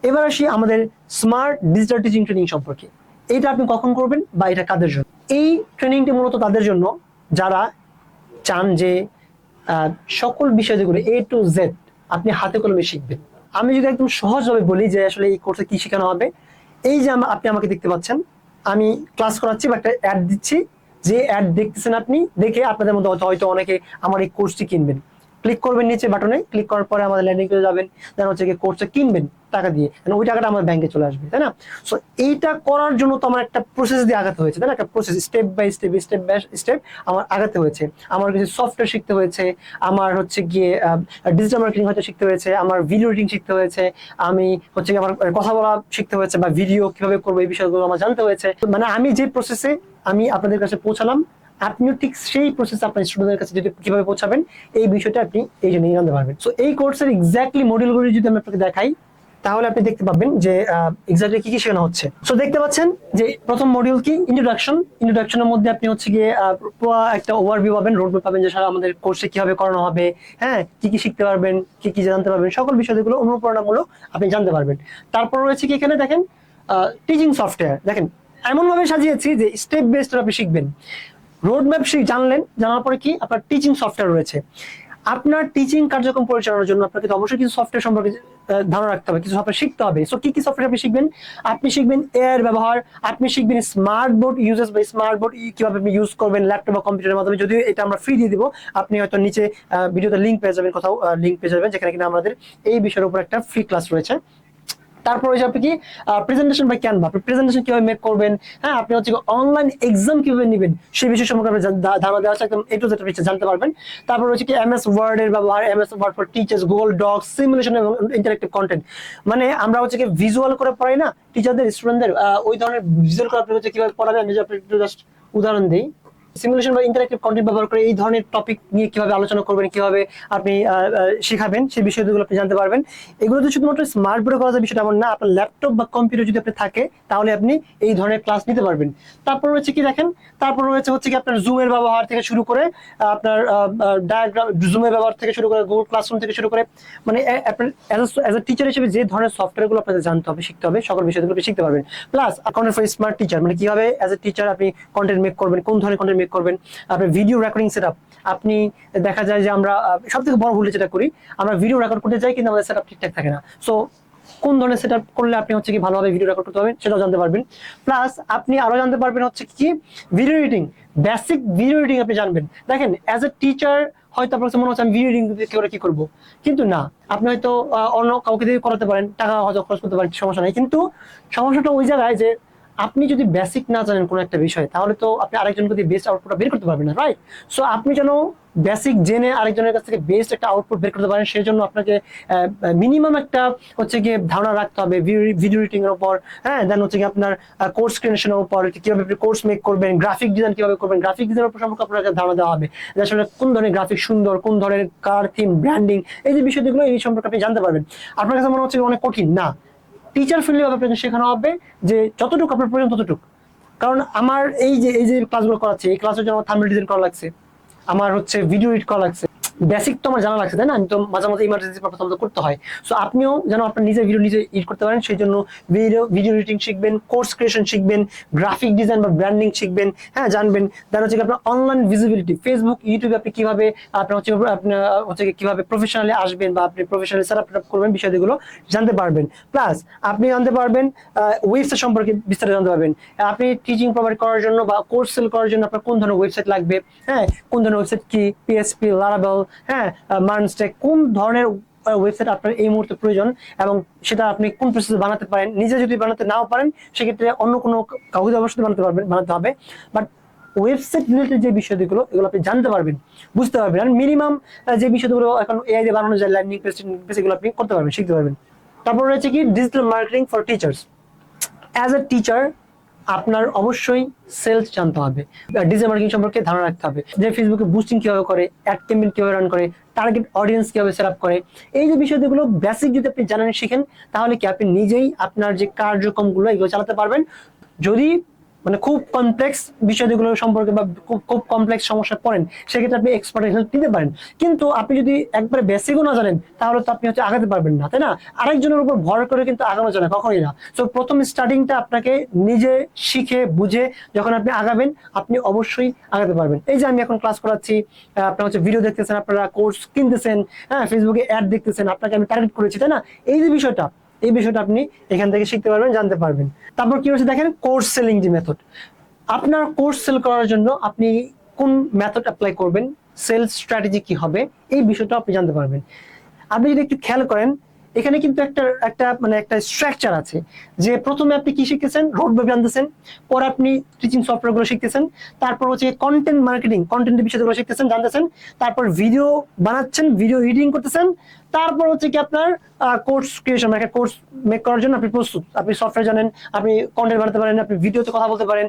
এবার আসি আমাদের স্মার্ট ডিজিটাল টিচিং ট্রেনিং সম্পর্কে। এইটা আপনি কখন করবেন বা এটা কাদের জন্য? এই ট্রেনিংটি মূলত তাদের জন্য যারা চান যে সকল বিষয় যেগুলো A to Z আপনি হাতে কলমে শিখবেন। আমি যদি একদম সহজভাবে বলি যে আসলে এই কোর্সে কি শেখানো হবে, এই যে আপনি আমাকে দেখতে পাচ্ছেন, আমি ক্লাস করাচ্ছি বা একটা অ্যাড দিচ্ছি, যে অ্যাড দেখতেছেন আপনি, দেখে আপনাদের মধ্যে হয়তো অনেকে আমার এই কোর্সটি কিনবেন। ক্লিক করবেন নিচে বাটনে, ক্লিক করার পরে আমাদের ল্যান্ডিং পেজে যাবেন, দেন হচ্ছে কি কোর্সটা কিনবেন টাকা দিয়ে, ওই টাকাটা আমার ব্যাংকে চলে আসবে, তাই না? সো এইটা করার জন্য তো আমার একটা প্রসেস দিয়ে আগাতে হয়েছে, তাই না? একটা প্রসেস, স্টেপ বাই স্টেপ আমার আগাতে হয়েছে। আমার কিছু সফটওয়্যার শিখতে হয়েছে, আমার হচ্ছে গিয়ে ডিজিটাল মার্কেটিং হয়তো শিখতে হয়েছে, আমার ভিডিও এডিটিং শিখতে হয়েছে, আমি হচ্ছে আমার কথা বলা শিখতে হয়েছে, বা ভিডিও কিভাবে করবো এই বিষয়গুলো আমার জানতে হয়েছে। মানে আমি যে প্রসেসে আমি আপনাদের কাছে পৌঁছালাম, আপনিও ঠিক সেই প্রসেস আপনার স্টুডেন্টের কাছে যদি কিভাবে পৌঁছাবেন এই বিষয়টা আপনি এই জন্যই জানতে পারবেন। সো এই কোর্সের এক্স্যাক্টলি মডিউলগুলো যদি আমি আপনাকে দেখাই, তাহলে আপনি দেখতে পাবেন যে এক্স্যাক্টলি কি কি শেখানো হচ্ছে। সো দেখতে পাচ্ছেন যে প্রথম মডিউল কি, ইন্ট্রোডাকশনের মধ্যে আপনি হচ্ছে গিয়ে পুরো একটা ওভারভিউ পাবেন, রোডম্যাপ পাবেন যে সারা আমাদের কোর্সে কিভাবে করানো হবে, হ্যাঁ, কি কি শিখতে পারবেন, কি কি জানতে পারবেন, সকল বিষয়গুলো অনুপ্রেরণামূলক আপনি জানতে পারবেন। তারপর রয়েছে কি এখানে দেখেন টিচিং সফটওয়্যার, দেখেন এমন ভাবে সাজিয়েছি যে স্টেপ বাই স্টেপ আপনি শিখবেন। রোডম্যাপ জানলেন, জানার পরে কি আপনার টিচিং সফটওয়্যার রয়েছে। আপনার টিচিং কার্যক্রম পরিচালনার জন্য আপনাকে অবশ্যই কিছু সফটওয়্যার সম্পর্কে ধারণা রাখতে হবে, কিছু সফটওয়্যার শিখতে হবে। সো কি কি সফটওয়্যার আপনি শিখবেন? আপনি শিখবেন এআই ব্যবহার, আপনি শিখবেন স্মার্ট বোর্ড ইউজেস বা স্মার্ট বোর্ড কিভাবে আপনি ইউজ করবেন ল্যাপটপ বা কম্পিউটারের মাধ্যমে। যদিও এটা আমরা ফ্রি দিয়ে দিব, আপনি হয়তো নিচে ভিডিওতে লিঙ্ক পেয়ে যাবেন, কোথাও লিঙ্ক পেয়ে যাবেন যেখানে কিনা আমাদের এই বিষয়ের উপর একটা ফ্রি ক্লাস রয়েছে। তারপর হচ্ছে আপনি কি প্রেজেন্টেশন বাই ক্যানভা, আপনি প্রেজেন্টেশন কিভাবে মেক করবেন, হ্যাঁ, আপনি হচ্ছে অনলাইন এক্সাম কিভাবে নেবেন সেই বিষয় সম্পর্কে আপনি ধারণা দেওয়া আছে, একদম এ টু জেড আপনি জানতে পারবেন। তারপর হচ্ছে কি এমএস ওয়ার্ড এর ব্যবহার, MS Word for teachers, Google Docs, simulation এবং ইন্টারেক্টিভ কন্টেন্ট। মানে আমরা হচ্ছে কি ভিজুয়াল করে পড়াই না টিচারদের, স্টুডেন্টদের, ওই ধরনের ভিজুয়াল করে আপনি হচ্ছে কিভাবে পড়াবেন। আমি যদি আপনি জাস্ট উদাহরণ দিই, সিমুলেশন বা ইন্টারেক্টিভ কন্টেন্ট ব্যবহার করে এই ধরনের টপিক নিয়ে কিভাবে আলোচনা করবেন, কিভাবে আপনি শেখাবেন সেই বিষয়গুলো আপনি জানতে পারবেন। এগুলো তো শুধুমাত্র স্মার্ট বোর্ডে করা যায় বিষয়টা এমন না, আপনার ল্যাপটপ বা কম্পিউটার যদি আপনি থাকে তাহলে আপনি এই ধরনের ক্লাস নিতে পারবেন। তারপর রয়েছে কি দেখেন, তারপর রয়েছে হচ্ছে কি আপনার জুমের ব্যবহার থেকে শুরু করে আপনার ডায়াগ্রাম, জুমের ব্যবহার থেকে শুরু করে গুগল ক্লাসরুম থেকে শুরু করে, মানে আপনার অ্যাজ এ টিচার হিসেবে যে ধরনের সফটওয়্যারগুলো আপনাদের জানতে হবে, শিখতে হবে, সকল বিষয়গুলো আপনি শিখতে পারবেন। Plus content for smart teacher, মানে কিভাবে অ্যাজ এ টিচার আপনি কন্টেন্ট মেক করবেন, কোন ধরনের কন্টেন্ট মেক করবেন, আপনার ভিডিও রেকর্ডিং সেটআপ। আপনি দেখা যায় যে আমরা সব থেকে বড় ভুল যেটা করি, আমরা ভিডিও রেকর্ড করতে যাই কিন্তু আমাদের সেটআপ ঠিকঠাক থাকে না। সো কোন ধরনের সেটআপ করলে আপনি হচ্ছে কি ভালোভাবে ভিডিও রেকর্ড করতে পারবেন সেটাও জানতে পারবেন। প্লাস আপনি আরো জানতে পারবেন হচ্ছে কি video editing, basic video editing আপনি জানবেন। দেখেন অ্যাজ এ টিচার হয়তো আপনার কাছে মনে হচ্ছে আমি ভিডিও এডিটিং কি করবো, কিন্তু না, আপনি হয়তো অন্য কাউকে দিয়ে করাতে পারেন, টাকা হয়তো খরচ করতে পারেন, সমস্যা নাই। কিন্তু সমস্যাটা ওই জায়গায় যে আপনি যদি বেসিক না জানেন কোনো একটা বিষয়, তাহলে তো আপনি আরেকজনকে দিয়ে বেস্ট আউটপুটটা বের করতে পারবেন না, রাইট? সো আপনি যেন বেসিক জেনে আরেকজনের কাছ থেকে বেস্ট একটা আউটপুট বের করতে পারেন, সেই জন্য আপনাকে মিনিমাম একটা হচ্ছে গিয়ে ধারণা রাখতে হবে ভিডিও এডিটিং এর উপর, হ্যাঁ, দেন হচ্ছে গিয়ে আপনার কোর্স ক্রিয়েশনের উপর, কিভাবে আপনি কোর্স মেক করবেন, গ্রাফিক ডিজাইন কিভাবে করবেন, গ্রাফিক ডিজাইনের উপর সম্পর্কে আপনাকে ধারণা দেওয়া হবে যে আসলে কোন ধরনের গ্রাফিক সুন্দর, কোন ধরনের কার থিম, ব্র্যান্ডিং, এই যে বিষয়গুলো এই সম্পর্কে আপনি জানতে পারবেন। আপনার কাছে মনে হচ্ছে অনেক কঠিন না, টিচার ফ্রেন্ডলি ভাবে আপনাকে শেখানো হবে যে যতটুকু আপনার প্রয়োজন ততটুকু। কারণ আমার এই যে ক্লাসগুলো করাচ্ছে, এই ক্লাসের জন্য আমার থাম্বনেল ডিজাইন করা লাগছে, আমার হচ্ছে ভিডিও এডিট করা লাগছে, বেসিক তো আমার জানা লাগছে, তাই না? আমি তো মাঝে মাঝে ইমার্জেন্সি পারপাস আমাদের করতে হয়। সো আপনিও যেন আপনার নিজের ভিডিও নিজে এডিট করতে পারেন, সেই জন্য ভিডিও এডিটিং শিখবেন, কোর্স ক্রিয়েশন শিখবেন, গ্রাফিক ডিজাইন বা ব্র্যান্ডিং শিখবেন, হ্যাঁ, জানবেন। দেন হচ্ছে আপনার অনলাইন ভিজিবিলিটি, ফেসবুক, ইউটিউবে আপনি কিভাবে আপনার হচ্ছে কিভাবে প্রফেশনালি আসবেন বা আপনি প্রফেশনালি সেট আপ করবেন, বিষয়গুলো জানতে পারবেন। প্লাস আপনি জানতে পারবেন ওয়েবসাইট সম্পর্কে বিস্তারিত জানতে পারবেন। আপনি টিচিং প্রোভাইড করার জন্য বা কোর্স সেল করার জন্য আপনার কোন ধরনের ওয়েবসাইট লাগবে, হ্যাঁ, কোন ধরনের ওয়েবসাইট কি, পিএসপি, লারাবেল, হ্যাঁ, মার্নস্টেক, কোন ধরনের ওয়েবসাইট আপনার এই মুহূর্তে প্রয়োজন এবং সেটা আপনি কোন প্রসেসে বানাতে পারেন। নিজে যদি বানাতে নাও পারেন সেক্ষেত্রে অন্য কোনো কাউকে অবশ্যই বানাতে হবে, বাট ওয়েবসাইট রিলেটেড যে বিষয়গুলো এগুলো আপনি জানতে পারবেন, বুঝতে পারবেন। আর মিনিমাম যে বিষয়গুলো এখন এআই দিয়ে বানানো যায়, ল্যান্ডিং পেজ, এগুলো আপনি করতে পারবেন, শিখতে পারবেন। তারপর রয়েছে কি digital marketing for teachers. As a teacher আপনার অবশ্যই সেলস জানতে হবে, ডিজিটাল মার্কেটিং সম্পর্কে ধারণা রাখতে হবে, যে ফেসবুকে বুস্টিং কিভাবে করে, অ্যাড ক্যাম্পেইন কিভাবে রান করে, টার্গেট অডিয়েন্স কিভাবে সেট আপ করে। এই যে বিষয়গুলো বেসিক যদি আপনি জানেন, শিখেন, তাহলে কি আপনি নিজেই আপনার যে কার্যক্রমগুলো এগুলো চালাতে পারবেন। যদি মানে খুব কমপ্লেক্স বিষয়গুলো সম্পর্কে বা খুব কমপ্লেক্স সমস্যায় পড়েন, সেক্ষেত্রে আপনি এক্সপার্টের হেল্প নিতে পারেন। কিন্তু আপনি যদি একবারে বেসিকও না জানেন তাহলে তো আপনি হচ্ছে আগাতে পারবেন না, তাই না? আরেকজনের উপর ভর করে কিন্তু আগানো যায় না, কখনোই না। তো প্রথম স্টার্টিংটা আপনাকে নিজে শিখে বুঝে যখন আপনি আগাবেন, আপনি অবশ্যই আগাতে পারবেন। এই যে আমি এখন ক্লাস করাচ্ছি, আপনারা হচ্ছে ভিডিও দেখতেছেন, আপনারা কোর্স কিনতেছেন, হ্যাঁ, ফেসবুকে অ্যাড দেখতেছেন, আপনাকে আমি টার্গেট করেছি, তাই না? এই যে বিষয়টা, এই বিষয়টা আপনি এখান থেকে শিখতে পারবেন, জানতে পারবেন। তারপর কি হচ্ছে দেখেন, কোর্স সেলিং যে মেথড। আপনার কোর্স সেল করার জন্য আপনি কোন মেথড অ্যাপ্লাই করবেন, সেলস স্ট্র্যাটেজি কি হবে, এই বিষয়টা আপনি জানতে পারবেন। আপনি যদি একটু খেয়াল করেন, এখানে কিন্তু একটা একটা মানে একটা স্ট্রাকচার আছে, যে প্রথমে আপনি কি শিখতেছেন, রোড ম্যাপ জানতেছেন, পরে আপনি টিচিং সফটওয়্যার গুলো শিখতেছেন, তারপর হচ্ছে কন্টেন্ট মার্কেটিং, কন্টেন্টের বিষয়গুলো শিখতেছেন, জানতেছেন, তারপর ভিডিও বানাচ্ছেন, ভিডিও এডিটিং করতেছেন, তারপর হচ্ছে কি আপনার কোর্স ক্রিয়েশন, একটা কোর্স মেক করার জন্য আপনি প্রস্তুত, আপনি সফটওয়্যার জানেন, আপনি কন্টেন্ট বানাতে পারেন, আপনি ভিডিওতে কথা বলতে পারেন,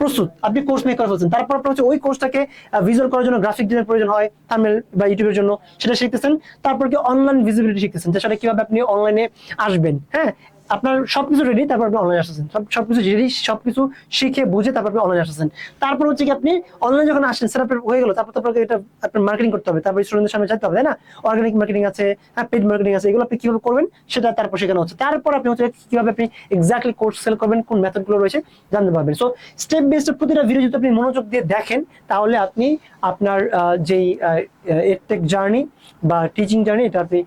প্রস্তুত, আপনি কোর্স মেক করে ফেলছেন। তারপর আপনার হচ্ছে ওই কোর্সটাকে ভিজুয়াল করার জন্য গ্রাফিক ডিজাইনের প্রয়োজন হয়, থাম্বনেল বা ইউটিউবের জন্য, সেটা শিখতেছেন। তারপর কি অনলাইন ভিজিবিলিটি শিখতেছেন, যে সেটা কিভাবে আপনি অনলাইনে আসবেন, হ্যাঁ, আপনার সবকিছু রেডি, তারপর আপনি অনলাইনে আসতেছেন, সবকিছু রেডি, সবকিছু শিখে বুঝে তারপর আপনি অনলাইনে আসতেছেন। তারপর হচ্ছে কি আপনি অনলাইনে যখন আসেন, সেটা হয়ে গেল, তারপর তো আপনাকে এটা আপনার মার্কেটিং করতে হবে, তারপর স্টুডেন্টদের সামনে যেতে হবে, তাই না? অর্গানিক মার্কেটিং আছে, হ্যাঁ, পেড মার্কেটিং আছে, এগুলো আপনি কিভাবে করবেন সেটা তারপর শেখানো হচ্ছে। তারপর আপনি হচ্ছে কিভাবে আপনি এক্স্যাক্টলি কোর্স সেল করবেন, কোন মেথড গুলো রয়েছে জানতে পারবেন। সো স্টেপ বাই স্টেপ প্রতিটা ভিডিও যদি আপনি মনোযোগ দিয়ে দেখেন, তাহলে আপনি আপনার যেই এডটেক জার্নি বা টিচিং জার্নি, এটা আপনি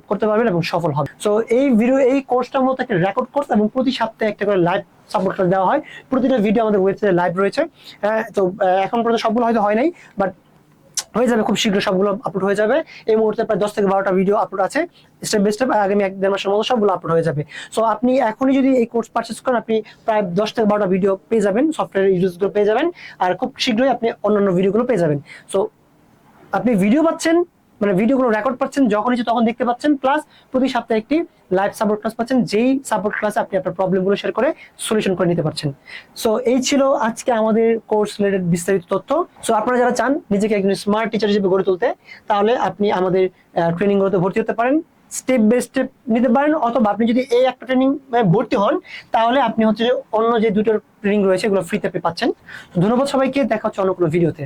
করতে পারবেন এবং সফল হবে। সো এই ভিডিও, এই কোর্সটার মধ্যে একটা রেকর্ড কোর্স এবং প্রতি সপ্তাহে একটা করে লাইভ সাপোর্ট দেওয়া হয়। প্রতিটা ভিডিও আমাদের ওয়েবসাইটে লাইভ রয়েছে। তো এখন পর্যন্ত সবগুলো হয়তো হয় নাই, বাট হয়ে যাবে খুব শীঘ্র, সবগুলো আপলোড হয়ে যাবে। এই মুহূর্তে প্রায় 10 থেকে 12টা ভিডিও আপলোড আছে, স্টেপ বাই স্টেপ। আগামী 1-1.5 মাসের মধ্যে সবগুলো আপলোড হয়ে যাবে। সো আপনি এখনই যদি এই কোর্স পারচেজ করেন, আপনি প্রায় 10 থেকে 12টা ভিডিও পেয়ে যাবেন, সফটওয়্যার ইউজগুলো পেয়ে যাবেন, আর খুব শীঘ্রই আপনি অন্যান্য ভিডিওগুলো পেয়ে যাবেন। সো আপনি ভিডিও পাচ্ছেন, মানে ভিডিওগুলো রেকর্ড পাচ্ছেন, যখন ইচ্ছে তখন দেখতে পাচ্ছেন, প্লাস প্রতি সপ্তাহে একটি লাইভ সাপোর্ট ক্লাস পাচ্ছেন, যেই সাপোর্ট ক্লাসে আপনি আপনার প্রবলেমগুলো শেয়ার করে সলিউশন করে নিতে পারছেন। সো এই ছিল আজকে আমাদের কোর্স রিলেটেড বিস্তারিত তথ্য। সো আপনারা যারা চান নিজেকে একজন স্মার্ট টিচার হিসেবে গড়ে তুলতে, তাহলে আপনি আমাদের ট্রেনিং গুলোতে ভর্তি হতে পারেন, স্টেপ বাই স্টেপ নিতে পারেন। অথবা আপনি যদি এই একটা ট্রেনিং ভর্তি হন, তাহলে আপনি হচ্ছে অন্য যে দুটো ট্রেনিং রয়েছে এগুলো ফ্রিতে আপনি পাচ্ছেন। ধন্যবাদ সবাইকে, দেখা হচ্ছে অন্য কোনো ভিডিওতে।